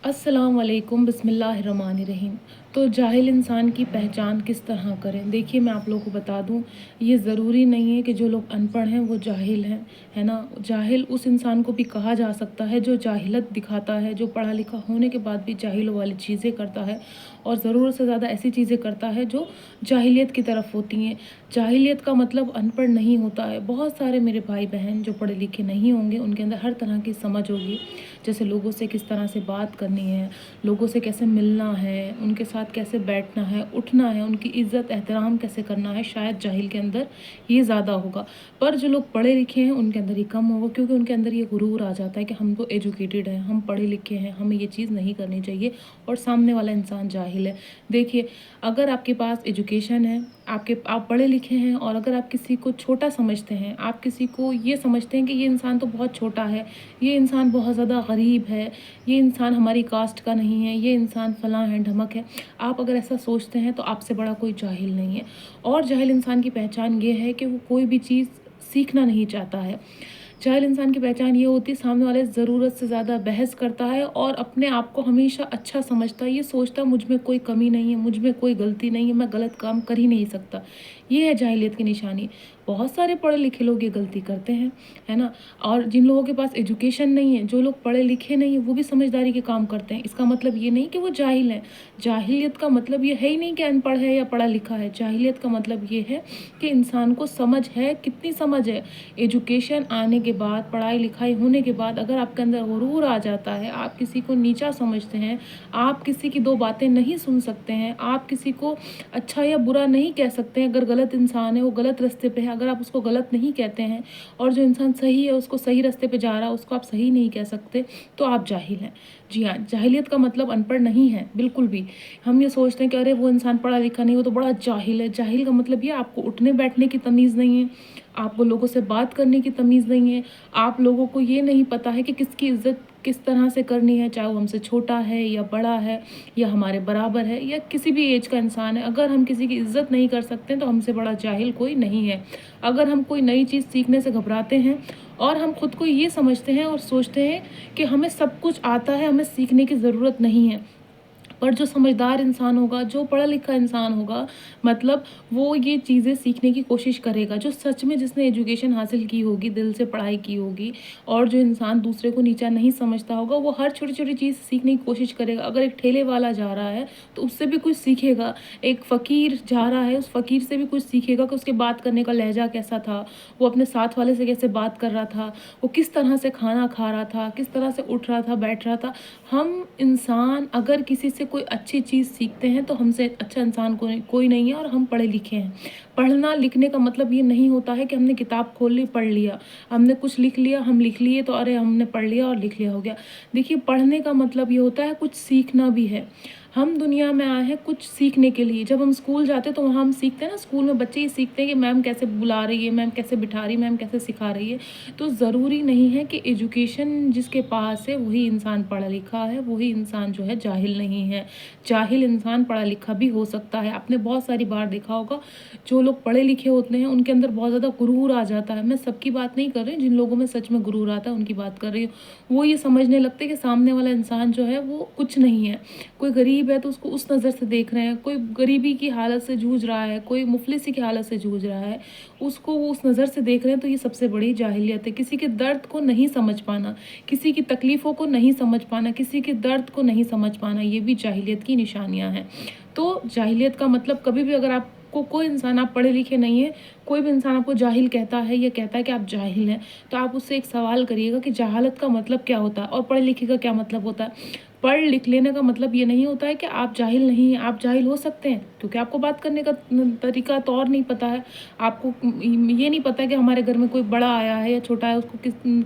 अस्सलाम वालेकुम बिस्मिल्लाहिर्रहमानिर्रहीम। तो जाहिल इंसान की पहचान किस तरह करें? देखिए, मैं आप लोगों को बता दूं, ये ज़रूरी नहीं है कि जो लोग अनपढ़ हैं वो जाहिल हैं, है ना? जाहिल उस इंसान को भी कहा जा सकता है जो जाहिलत दिखाता है, जो पढ़ा लिखा होने के बाद भी जाहिलों वाली चीज़ें करता है और ज़रूरत से ज़्यादा ऐसी चीज़ें करता है जो जाहिलियत की तरफ होती हैं। जाहिलियत का मतलब अनपढ़ नहीं होता है। बहुत सारे मेरे भाई बहन जो पढ़े लिखे नहीं होंगे, उनके अंदर हर तरह की समझ होगी, जैसे लोगों से किस तरह से बात करनी है, लोगों से कैसे मिलना है, उनके साथ कैसे बैठना है, उठना है, उनकी इज़्ज़त एहतराम कैसे करना है। शायद जाहिल के अंदर ये ज़्यादा होगा, पर जो लोग पढ़े लिखे हैं उनके अंदर ये कम होगा, क्योंकि उनके अंदर ये गुरूर आ जाता है कि हम तो एजुकेटेड हैं, हम पढ़े लिखे हैं, हमें ये चीज़ नहीं करनी चाहिए और सामने वाला इंसान जाहिल है। देखिए, अगर आपके पास एजुकेशन है, आप पढ़े लिखे हैं और अगर आप किसी को छोटा समझते हैं, आप किसी को ये समझते हैं कि ये इंसान तो बहुत छोटा है, ये इंसान बहुत ज़्यादा गरीब है, ये इंसान हमारी कास्ट का नहीं है, ये इंसान फलां है, ढमक है। आप अगर ऐसा सोचते हैं तो आपसे बड़ा कोई जाहिल नहीं है। और जाहिल इंसान की पहचान ये है कि वो कोई भी चीज़ सीखना नहीं चाहता है। जाहिल इंसान की पहचान ये होती है, सामने वाले ज़रूरत से ज़्यादा बहस करता है और अपने आप को हमेशा अच्छा समझता है। ये सोचता है मुझ में कोई कमी नहीं है, मुझ में कोई गलती नहीं है, मैं गलत काम कर ही नहीं सकता। ये है जाहिलियत की निशानी। बहुत सारे पढ़े लिखे लोग ये गलती करते हैं, है ना? और जिन लोगों के पास एजुकेशन नहीं है, जो लोग पढ़े लिखे नहीं हैं, वो भी समझदारी के काम करते हैं। इसका मतलब ये नहीं कि वो जाहिल हैं। जाहिलियत का मतलब ये है ही नहीं कि अनपढ़ है या पढ़ा लिखा है। जाहिलियत का मतलब ये है कि इंसान को समझ है, कितनी समझ है। एजुकेशन आने के बाद, पढ़ाई लिखाई होने के बाद अगर आपके अंदर गुरूर आ जाता है, आप किसी को नीचा समझते हैं, आप किसी की दो बातें नहीं सुन सकते हैं, आप किसी को अच्छा या बुरा नहीं कह सकते हैं। अगर गलत इंसान है, वो गलत रास्ते पे है, अगर आप उसको गलत नहीं कहते हैं और जो इंसान सही है उसको सही रास्ते पे जा रहा है, उसको आप सही नहीं कह सकते, तो आप जाहिल हैं। जी हाँ, जाहिलियत का मतलब अनपढ़ नहीं है बिल्कुल भी। हम ये सोचते हैं कि अरे वो इंसान पढ़ा लिखा नहीं, वो तो बड़ा जाहिल है। जाहिल का मतलब ये आपको उठने बैठने की तमीज़ नहीं है, आपको लोगों से बात करने की तमीज़ नहीं है, आप लोगों को ये नहीं पता है कि किसकी इज़्ज़त किस तरह से करनी है, चाहे वो हमसे छोटा है या बड़ा है या हमारे बराबर है या किसी भी एज का इंसान है। अगर हम किसी की इज़्ज़त नहीं कर सकते तो हमसे बड़ा जाहिल कोई नहीं है। अगर हम कोई नई चीज़ सीखने से घबराते हैं और हम खुद को ये समझते हैं और सोचते हैं कि हमें सब कुछ आता है, हमें सीखने की ज़रूरत नहीं है, पर जो समझदार इंसान होगा, जो पढ़ा लिखा इंसान होगा, मतलब वो ये चीज़ें सीखने की कोशिश करेगा। जो सच में जिसने एजुकेशन हासिल की होगी, दिल से पढ़ाई की होगी और जो इंसान दूसरे को नीचा नहीं समझता होगा, वो हर छोटी-छोटी चीज़ सीखने की कोशिश करेगा। अगर एक ठेले वाला जा रहा है, तो उससे भी कुछ सीखेगा। एक फ़कीर जा रहा है, उस फ़कीर से भी कुछ सीखेगा कि उसके बात करने का लहज़ा कैसा था, वो अपने साथ वाले से कैसे बात कर रहा था, वो किस तरह से खाना खा रहा था, किस तरह से उठ रहा था, बैठ रहा था। हम इंसान अगर किसी से कोई अच्छी चीज़ सीखते हैं तो हमसे अच्छा इंसान कोई नहीं है और हम पढ़े लिखे हैं। पढ़ना लिखने का मतलब ये नहीं होता है कि हमने किताब खोल ली, पढ़ लिया, हमने कुछ लिख लिया, हम लिख लिए तो अरे हमने पढ़ लिया और लिख लिया हो गया। देखिए, पढ़ने का मतलब ये होता है कुछ सीखना भी है। हम दुनिया में आए हैं कुछ सीखने के लिए। जब हम स्कूल जाते हैं तो वहाँ हम सीखते हैं ना, स्कूल में बच्चे ये सीखते हैं कि मैम कैसे बुला रही है, मैम कैसे बिठा रही है, मैम कैसे सिखा रही है। तो ज़रूरी नहीं है कि एजुकेशन जिसके पास है वही इंसान पढ़ा लिखा है, वही इंसान जो है जाहिल नहीं है। जाहिल इंसान पढ़ा लिखा भी हो सकता है। आपने बहुत सारी बार देखा होगा, जो लोग पढ़े लिखे होते हैं उनके अंदर बहुत ज़्यादा गुरूर आ जाता है। मैं सबकी बात नहीं कर रही हूँ, जिन लोगों में सच में गुरूर आता है उनकी बात कर रही हूँ। वो ये समझने लगते हैं कि सामने वाला इंसान जो है वो कुछ नहीं है। कोई गरीब है तो उसको उस नज़र से देख रहे हैं, कोई गरीबी की हालत से जूझ रहा है, कोई मुफलिसी की हालत से जूझ रहा है, उसको वो उस नज़र से देख रहे हैं, तो ये सबसे बड़ी जाहिलियत है। किसी के दर्द को नहीं समझ पाना, किसी की तकलीफ़ों को नहीं समझ पाना, किसी के दर्द को नहीं समझ पाना, ये भी जाहिलियत की निशानियाँ हैं। तो जाहिलियत का मतलब कभी भी, अगर आपको कोई इंसान, आप पढ़े लिखे नहीं हैं, कोई भी इंसान आपको जाहिल कहता है या कहता है कि आप जाहिल हैं, तो आप उससे एक सवाल करिएगा कि जहालत का मतलब क्या होता है और पढ़े लिखे का क्या मतलब होता है। पढ़ लिख लेने का मतलब ये नहीं होता है कि आप जाहिल नहीं हैं। आप जाहिल हो सकते हैं क्योंकि आपको बात करने का तरीका तौर नहीं पता है। आपको ये नहीं पता है कि हमारे घर में कोई बड़ा आया है या छोटा है, उसको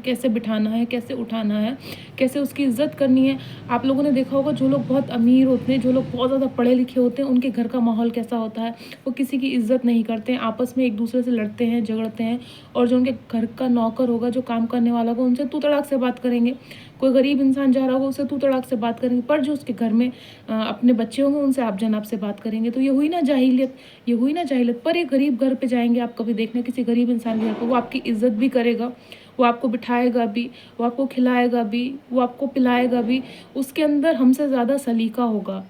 कैसे बिठाना है, कैसे उठाना है, कैसे उसकी इज़्ज़त करनी है। आप लोगों ने देखा होगा, जो लोग बहुत अमीर होते हैं, जो लोग बहुत ज़्यादा पढ़े लिखे होते हैं, उनके घर का माहौल कैसा होता है। वो किसी की इज़्ज़त नहीं करते हैं, आपस में एक दूसरे से लड़ते हैं, झगड़ते हैं, और जो उनके घर का नौकर होगा, जो काम करने वाला होगा, उनसे तू तड़ाक से बात करेंगे। कोई गरीब इंसान जा रहा होगा, उससे तू तड़ाक से बात करेंगे, पर जो उसके घर में अपने बच्चे होंगे उनसे आप जनाब से बात करेंगे। तो ये हुई ना जाहिलियत, ये हुई ना जाहिलियत। पर एक गरीब घर पे जाएंगे आप, कभी देखना किसी गरीब इंसान के घर पे, वो आपकी इज़्ज़त भी करेगा, वो आपको बिठाएगा भी, वो आपको खिलाएगा भी, वो आपको पिलाएगा भी। उसके अंदर हमसे ज़्यादा सलीका होगा,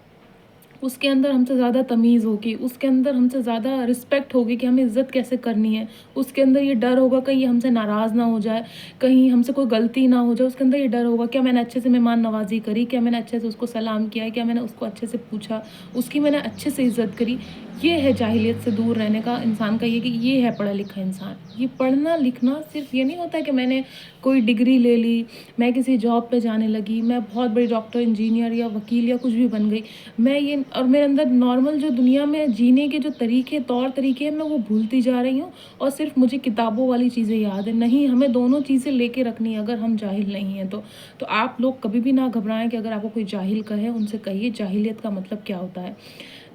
उसके अंदर हमसे ज़्यादा तमीज़ होगी, उसके अंदर हमसे ज़्यादा रिस्पेक्ट होगी कि हमें इज़्ज़त कैसे करनी है। उसके अंदर ये डर होगा कहीं ये हमसे नाराज़ ना हो जाए, कहीं हमसे कोई गलती ना हो जाए। उसके अंदर ये डर होगा, क्या मैंने अच्छे से मेहमान नवाज़ी करी? क्या मैंने अच्छे से उसको सलाम किया है? क्या मैंने उसको अच्छे से पूछा? उसकी मैंने अच्छे से इज़्ज़त करी? ये है जाहिलियत से दूर रहने का इंसान का, ये कि ये है पढ़ा लिखा इंसान। ये पढ़ना लिखना सिर्फ़ ये नहीं होता है कि मैंने कोई डिग्री ले ली, मैं किसी जॉब पे जाने लगी, मैं बहुत बड़ी डॉक्टर, इंजीनियर या वकील या कुछ भी बन गई। मैं ये और मेरे अंदर नॉर्मल जो दुनिया में जीने के जो तरीके, तौर तरीके हैं, मैं वो भूलती जा रही हूँ और सिर्फ़ मुझे किताबों वाली चीज़ें याद है। नहीं, हमें दोनों चीज़ें लेके रखनी है अगर हम जाहिल नहीं हैं तो। तो आप लोग कभी भी ना घबराएँ कि अगर आपको कोई जाहिल कहे, उनसे कहिए जाहिलियत का मतलब क्या होता है।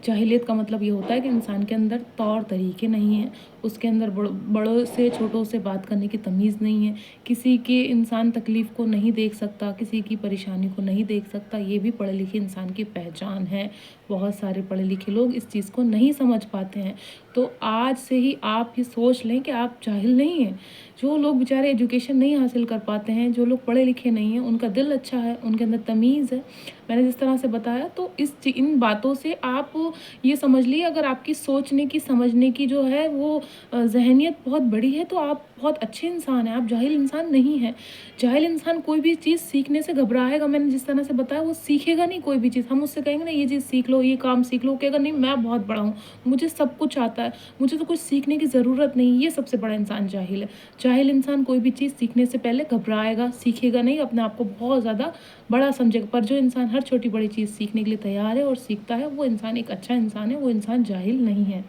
जाहिलियत का मतलब ये होता है कि इंसान के अंदर तौर तरीके नहीं हैं, उसके अंदर बड़ों से छोटों से बात करने की तमीज़ नहीं है, किसी के इंसान तकलीफ़ को नहीं देख सकता, किसी की परेशानी को नहीं देख सकता, ये भी पढ़े लिखे इंसान की पहचान है। बहुत सारे पढ़े लिखे लोग इस चीज़ को नहीं समझ पाते हैं। तो आज से ही आप ये सोच लें कि आप जाहिल नहीं हैं। जो लोग बेचारे एजुकेशन नहीं हासिल कर पाते हैं, जो लोग पढ़े लिखे नहीं हैं, उनका दिल अच्छा है, उनके अंदर तमीज़ है। मैंने जिस तरह से बताया, तो इन बातों से आप ये समझ लिए, अगर आपकी सोचने की, समझने की जो है वो ज़हनियत बहुत बड़ी है, तो आप बहुत अच्छे इंसान हैं, आप जाहिल इंसान नहीं हैं। जाहिल इंसान कोई भी चीज़ सीखने से घबराएगा, मैंने जिस तरह से बताया, वो सीखेगा नहीं कोई भी चीज़। हम उससे कहेंगे ना ये चीज़ सीख लो, ये काम सीख लो, वो कहेगा नहीं मैं बहुत बड़ा हूँ, मुझे सब कुछ आता है, मुझे तो कुछ सीखने की ज़रूरत नहीं। ये सबसे बड़ा इंसान जाहिल है। जाहिल इंसान कोई भी चीज़ सीखने से पहले घबराएगा, सीखेगा नहीं, अपने आप को बहुत ज़्यादा बड़ा समझेगा। पर जो इंसान हर छोटी बड़ी चीज़ सीखने के लिए तैयार है और सीखता है, वो इंसान एक अच्छा इंसान है, वो इंसान जाहिल नहीं है।